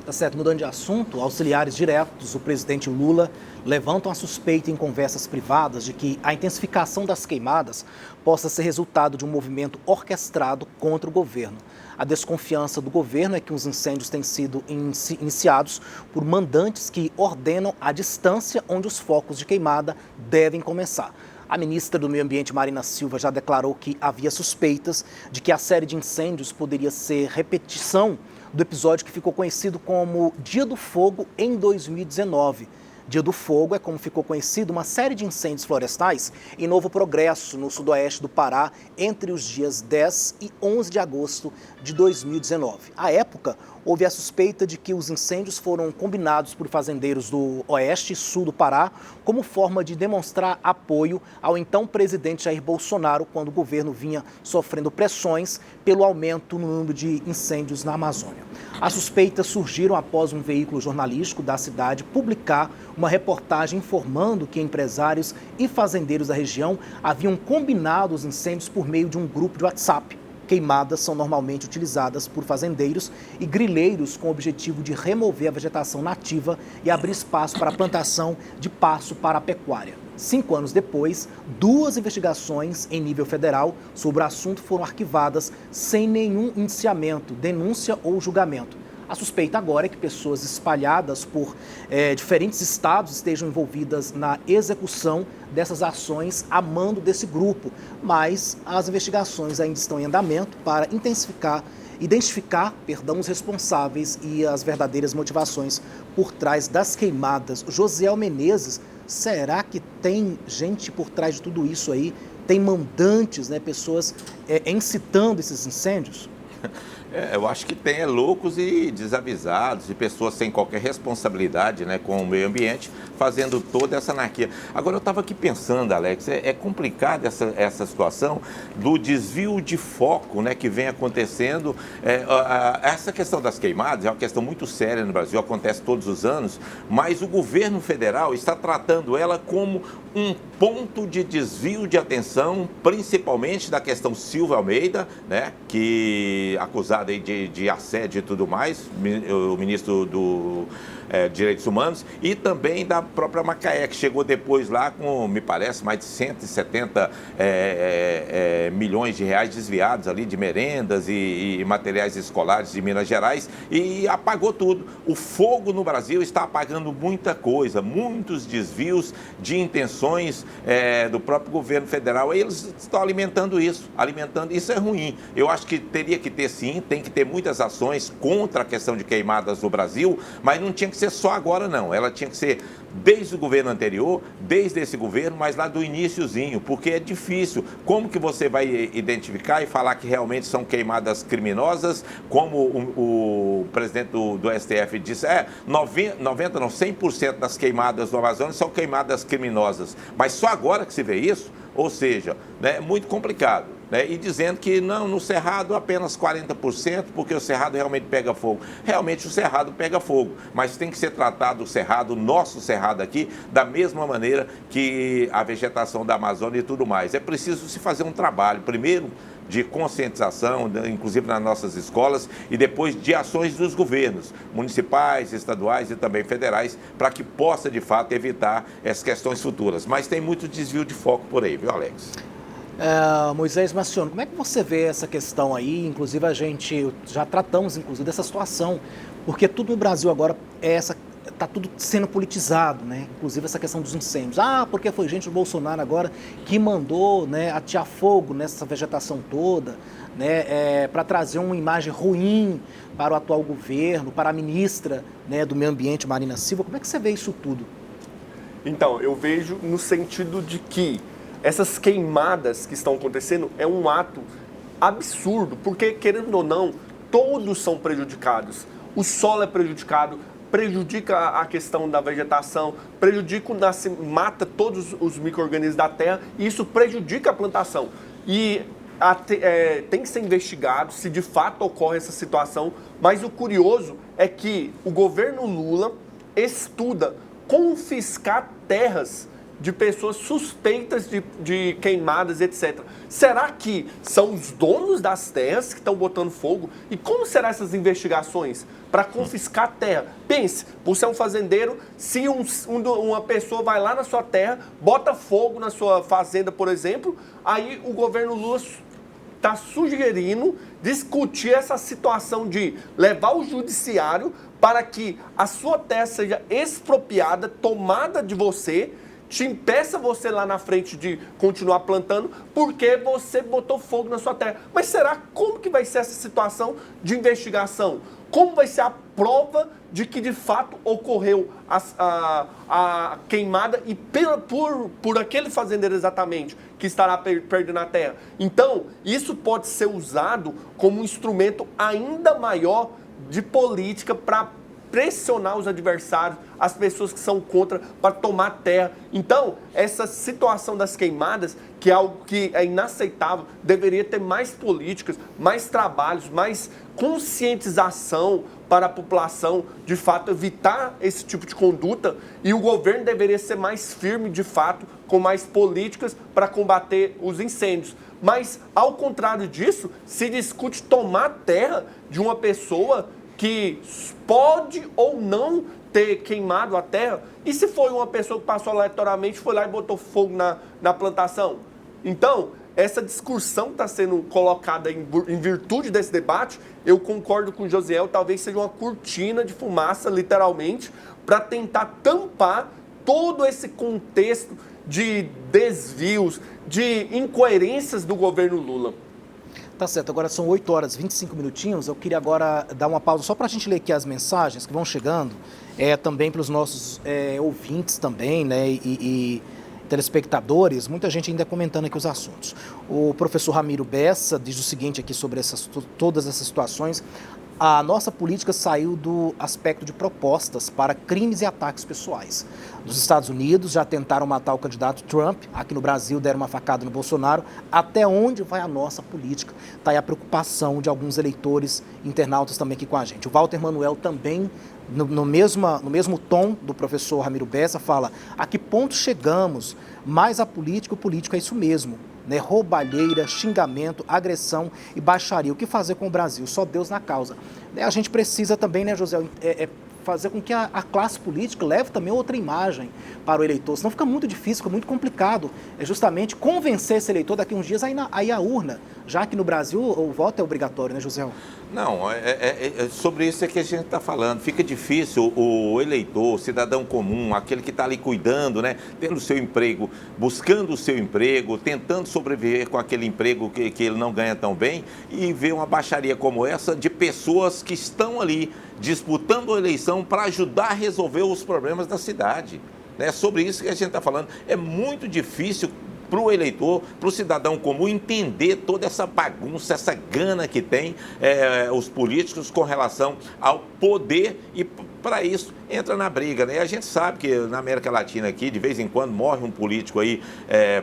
Tá certo, mudando de assunto, auxiliares diretos do presidente Lula levantam a suspeita em conversas privadas de que a intensificação das queimadas possa ser resultado de um movimento orquestrado contra o governo. A desconfiança do governo é que os incêndios têm sido iniciados por mandantes que ordenam a distância onde os focos de queimada devem começar. A ministra do Meio Ambiente, Marina Silva, já declarou que havia suspeitas de que a série de incêndios poderia ser repetição do episódio que ficou conhecido como Dia do Fogo em 2019. Dia do Fogo é como ficou conhecido uma série de incêndios florestais em Novo Progresso, no sudoeste do Pará, entre os dias 10 e 11 de agosto de 2019. À época, houve a suspeita de que os incêndios foram combinados por fazendeiros do oeste e sul do Pará como forma de demonstrar apoio ao então presidente Jair Bolsonaro, quando o governo vinha sofrendo pressões pelo aumento no número de incêndios na Amazônia. As suspeitas surgiram após um veículo jornalístico da cidade publicar uma reportagem informando que empresários e fazendeiros da região haviam combinado os incêndios por meio de um grupo de WhatsApp. Queimadas são normalmente utilizadas por fazendeiros e grileiros com o objetivo de remover a vegetação nativa e abrir espaço para a plantação de pasto para a pecuária. 5 anos depois, 2 investigações em nível federal sobre o assunto foram arquivadas sem nenhum indiciamento, denúncia ou julgamento. A suspeita agora é que pessoas espalhadas por diferentes estados estejam envolvidas na execução dessas ações a mando desse grupo, mas as investigações ainda estão em andamento para identificar os responsáveis e as verdadeiras motivações por trás das queimadas. Josiel Menezes, será que tem gente por trás de tudo isso aí? Tem mandantes, pessoas incitando esses incêndios? Eu acho que tem loucos e desavisados e pessoas sem qualquer responsabilidade com o meio ambiente fazendo toda essa anarquia. Agora, eu estava aqui pensando, Alex, é complicada essa situação do desvio de foco que vem acontecendo. Essa questão das queimadas é uma questão muito séria no Brasil, acontece todos os anos, mas o governo federal está tratando ela como um ponto de desvio de atenção, principalmente da questão Silvia Almeida, que acusado aí de assédio e tudo mais, o ministro do Direitos Humanos, e também da própria Macaé, que chegou depois lá com, me parece, mais de 170 milhões de reais desviados ali de merendas e materiais escolares de Minas Gerais, e apagou tudo. O fogo no Brasil está apagando muita coisa, muitos desvios de intenções do próprio governo federal. Eles estão alimentando isso é ruim. Eu acho que teria que ter sim, tem que ter muitas ações contra a questão de queimadas no Brasil, mas não tinha que ser só agora não, ela tinha que ser desde o governo anterior, desde esse governo, mas lá do iniciozinho, porque é difícil. Como que você vai identificar e falar que realmente são queimadas criminosas, como o presidente do STF disse, 100% das queimadas do Amazonas são queimadas criminosas, mas só agora que se vê isso, ou seja, é muito complicado. E dizendo que não, no Cerrado apenas 40%, porque o Cerrado realmente pega fogo. Realmente o Cerrado pega fogo, mas tem que ser tratado o Cerrado, nosso Cerrado aqui, da mesma maneira que a vegetação da Amazônia e tudo mais. É preciso se fazer um trabalho, primeiro de conscientização, inclusive nas nossas escolas, e depois de ações dos governos, municipais, estaduais e também federais, para que possa, de fato, evitar essas questões futuras. Mas tem muito desvio de foco por aí, viu, Alex? Moisés Marciano, como é que você vê essa questão aí? Inclusive a gente já tratamos dessa situação, porque tudo no Brasil agora está tudo sendo politizado, Inclusive essa questão dos incêndios. Porque foi gente do Bolsonaro agora que mandou atear fogo nessa vegetação toda, para trazer uma imagem ruim para o atual governo, para a ministra do Meio Ambiente, Marina Silva. Como é que você vê isso tudo? Então, eu vejo no sentido de que essas queimadas que estão acontecendo é um ato absurdo, porque, querendo ou não, todos são prejudicados. O solo é prejudicado, prejudica a questão da vegetação, mata todos os micro-organismos da terra, e isso prejudica a plantação. E tem que ser investigado se de fato ocorre essa situação, mas o curioso é que o governo Lula estuda confiscar terras de pessoas suspeitas de queimadas, etc. Será que são os donos das terras que estão botando fogo? E como serão essas investigações para confiscar a terra? Pense, você é um fazendeiro, se uma pessoa vai lá na sua terra, bota fogo na sua fazenda, por exemplo, aí o governo Lula está sugerindo discutir essa situação de levar o judiciário para que a sua terra seja expropriada, tomada de você, te impeça você lá na frente de continuar plantando, porque você botou fogo na sua terra. Mas será como que vai ser essa situação de investigação? Como vai ser a prova de que de fato ocorreu a queimada e por aquele fazendeiro exatamente que estará perdendo a terra? Então, isso pode ser usado como um instrumento ainda maior de política para pressionar os adversários, as pessoas que são contra, para tomar terra. Então, essa situação das queimadas, que é algo que é inaceitável, deveria ter mais políticas, mais trabalhos, mais conscientização para a população, de fato, evitar esse tipo de conduta, e o governo deveria ser mais firme, de fato, com mais políticas para combater os incêndios. Mas, ao contrário disso, se discute tomar terra de uma pessoa que pode ou não ter queimado a terra, e se foi uma pessoa que passou aleatoriamente, foi lá e botou fogo na plantação? Então, essa discussão que está sendo colocada em virtude desse debate, eu concordo com o Josiel, talvez seja uma cortina de fumaça, literalmente, para tentar tampar todo esse contexto de desvios, de incoerências do governo Lula. Tá certo, agora são 8 horas e 25 minutinhos, eu queria agora dar uma pausa só para a gente ler aqui as mensagens que vão chegando, também para os nossos ouvintes também, né, e telespectadores, muita gente ainda comentando aqui os assuntos. O professor Ramiro Bessa diz o seguinte aqui sobre todas essas situações: a nossa política saiu do aspecto de propostas para crimes e ataques pessoais. Nos Estados Unidos já tentaram matar o candidato Trump, aqui no Brasil deram uma facada no Bolsonaro. Até onde vai a nossa política? Está aí a preocupação de alguns eleitores, internautas também aqui com a gente. O Walter Manuel também, no mesmo tom do professor Ramiro Bessa, fala: a que ponto chegamos? Mais a política, o político é isso mesmo. Né, roubalheira, xingamento, agressão e baixaria. O que fazer com o Brasil? Só Deus na causa. A gente precisa também, né, José, fazer com que a classe política leve também outra imagem para o eleitor, senão fica muito difícil, fica muito complicado. É justamente convencer esse eleitor daqui a uns dias aí à urna, já que no Brasil o voto é obrigatório, né, José? Não, sobre isso é que a gente está falando. Fica difícil o eleitor, o cidadão comum, aquele que está ali cuidando, né, tendo o seu emprego, buscando o seu emprego, tentando sobreviver com aquele emprego que ele não ganha tão bem, e ver uma baixaria como essa de pessoas que estão ali disputando a eleição para ajudar a resolver os problemas da cidade. É sobre isso que a gente está falando. É muito difícil para o eleitor, para o cidadão comum entender toda essa bagunça, essa gana que tem os políticos com relação ao poder, e para isso entra na briga, né? A gente sabe que na América Latina aqui, de vez em quando, morre um político aí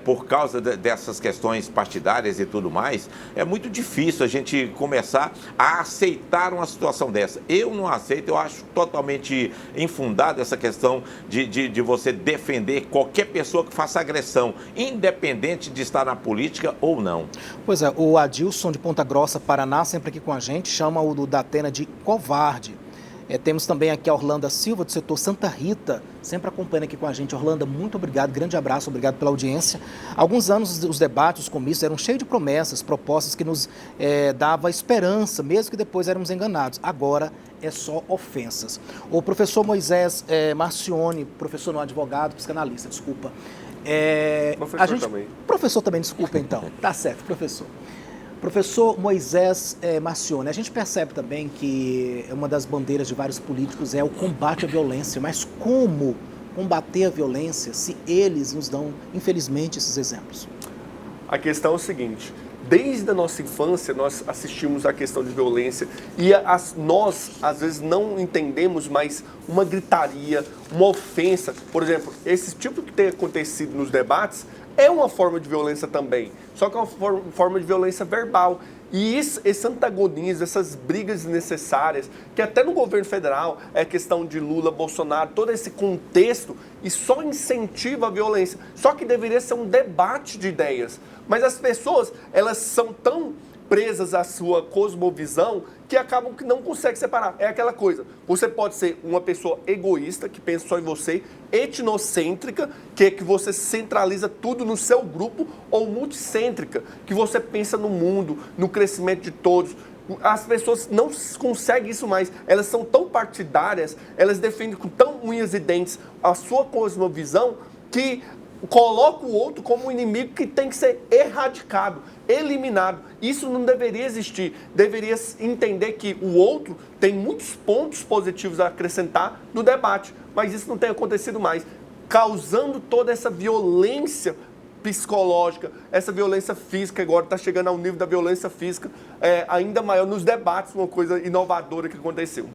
por causa dessas questões partidárias e tudo mais. É muito difícil a gente começar a aceitar uma situação dessa. Eu não aceito, eu acho totalmente infundado essa questão de você defender qualquer pessoa que faça agressão, independente de estar na política ou não. Pois é, o Adilson de Ponta Grossa, Paraná, sempre aqui com a gente, chama o do Datena de covarde. Temos também aqui a Orlando Silva, do setor Santa Rita, sempre acompanhando aqui com a gente. Orlando, muito obrigado, grande abraço, obrigado pela audiência. Há alguns anos os debates, os comícios eram cheios de promessas, propostas que nos dava esperança, mesmo que depois éramos enganados. Agora é só ofensas. O professor Moisés Marcione, professor não, advogado, psicanalista, desculpa. Professor também. Professor também, desculpa então. Tá certo, professor. Professor Moisés Marcione, a gente percebe também que uma das bandeiras de vários políticos é o combate à violência, mas como combater a violência se eles nos dão, infelizmente, esses exemplos? A questão é o seguinte: desde a nossa infância nós assistimos à questão de violência e nós, às vezes, não entendemos mais uma gritaria, uma ofensa. Por exemplo, esse tipo que tem acontecido nos debates é uma forma de violência também, só que é uma forma de violência verbal. E esse antagonismo, essas brigas desnecessárias, que até no governo federal é questão de Lula, Bolsonaro, todo esse contexto, e só incentiva a violência. Só que deveria ser um debate de ideias. Mas as pessoas, elas são tão presas à sua cosmovisão que acabam que não conseguem separar. É aquela coisa, você pode ser uma pessoa egoísta, que pensa só em você, etnocêntrica, que é que você centraliza tudo no seu grupo, ou multicêntrica, que você pensa no mundo, no crescimento de todos. As pessoas não conseguem isso mais, elas são tão partidárias, elas defendem com tão unhas e dentes a sua cosmovisão, que coloca o outro como um inimigo que tem que ser erradicado, eliminado. Isso não deveria existir. Deveria entender que o outro tem muitos pontos positivos a acrescentar no debate, mas isso não tem acontecido mais, causando toda essa violência psicológica, essa violência física. Agora está chegando ao nível da violência física ainda maior nos debates, uma coisa inovadora que aconteceu.